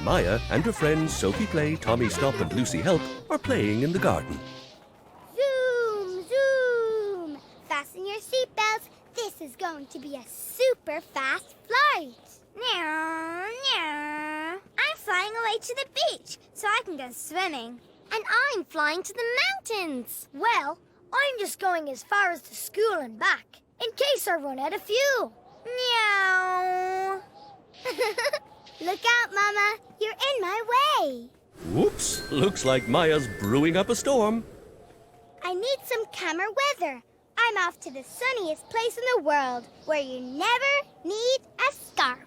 Maya and her friends Sophie Play, Tommy Stop and Lucy Help are playing in the garden. Zoom, zoom! Fasten your seatbelts. This is going to be a super fast flight. Meow, meow. I'm flying away to the beach so I can go swimming. And I'm flying to the mountains. Well, I'm just going as far as the school and back, in case I run out of fuel. Meow. Look out, Mama. You're in my way. Whoops! Looks like Maya's brewing up a storm. I need some calmer weather. I'm off to the sunniest place in the world, where you never need a scarf.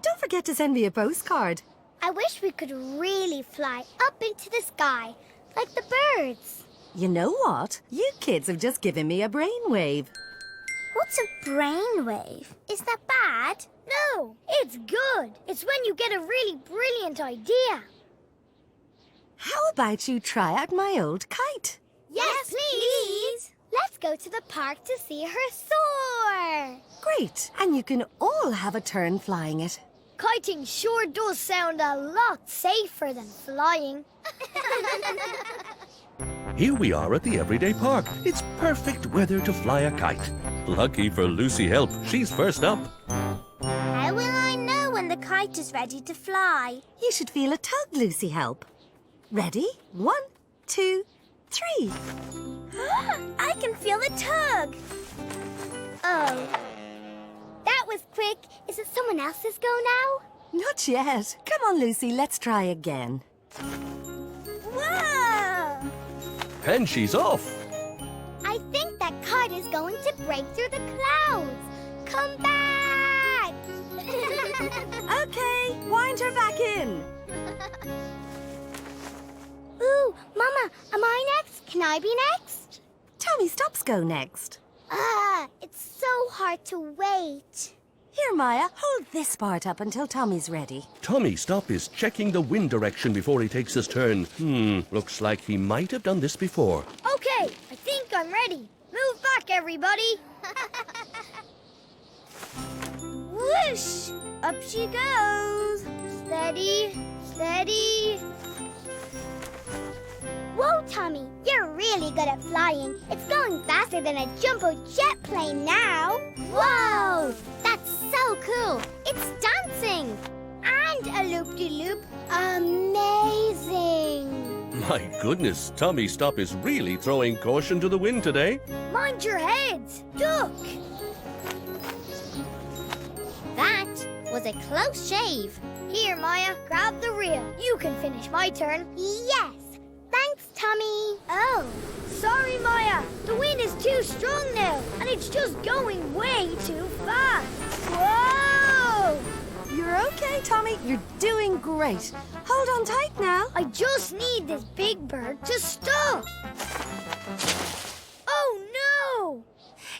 Don't forget to send me a postcard. I wish we could really fly up into the sky, like the birds. You know what? You kids have just given me a brainwave. What's a brainwave? Is that bad? No, it's good. It's when you get a really brilliant idea. How about you try out my old kite? Yes, please. Let's go to the park to see her soar. Great, and you can all have a turn flying it. Kiting sure does sound a lot safer than flying. Here we are at the Everyday Park. It's perfect weather to fly a kite. Lucky for Lucy Help, she's first up. How will I know when the kite is ready to fly? You should feel a tug, Lucy Help. Ready? 1, 2, 3. I can feel the tug. Oh. That was quick. Is it someone else's go now? Not yet. Come on, Lucy, let's try again. Whoa! And she's off. I think that kite is going to break through the clouds. Come back! Okay, wind her back in. Ooh, Mama, am I next? Can I be next? Tommy Stop's go next. It's so hard to wait. Here, Maya, hold this part up until Tommy's ready. Tommy Stop is checking the wind direction before he takes his turn. Looks like he might have done this before. Okay, I think I'm ready. Move back, everybody. Whoosh! Up she goes. Steady, steady. Whoa, Tommy, you're really good at flying. It's going faster than a jumbo jet plane now. Whoa, that's so cool. It's dancing. And a loop-de-loop. Amazing. My goodness, Tommy Stop is really throwing caution to the wind today. Mind your heads. Duck. That was a close shave. Here, Maya, grab the reel. You can finish my turn. Yes. Thanks, Tommy. Oh, sorry, Maya. The wind is too strong now, and it's just going way too fast. Whoa! You're okay, Tommy. You're doing great. Hold on tight now. I just need this big bird to stop. Oh, no!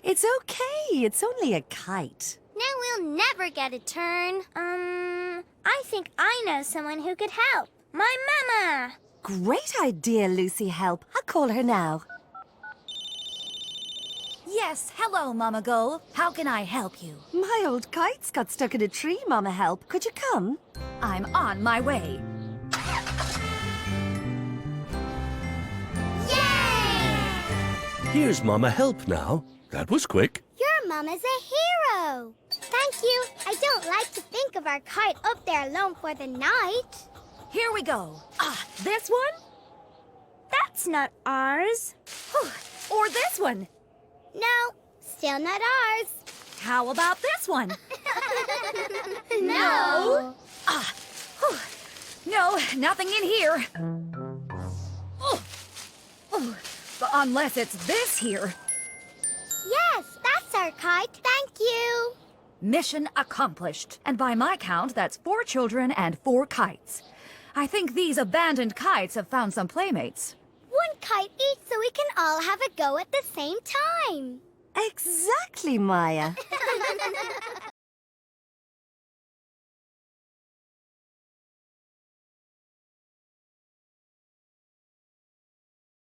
It's okay. It's only a kite. Now we'll never get a turn. I think I know someone who could help. My mama! Great idea, Lucy Help. I'll call her now. Yes, hello, Mama Gull. How can I help you? My old kite's got stuck in a tree, Mama Help. Could you come? I'm on my way. Yay! Here's Mama Help now. That was quick. Your mama's a hero. Thank you. I don't like to think of our kite up there alone for the night. Here we go. This one? That's not ours. Or this one? No, still not ours. How about this one? No. No, nothing in here. Unless it's this here. Yes, that's our kite. Thank you. Mission accomplished. And by my count, that's 4 children and 4 kites. I think these abandoned kites have found some playmates. One kite each so we can all have a go at the same time. Exactly, Maya.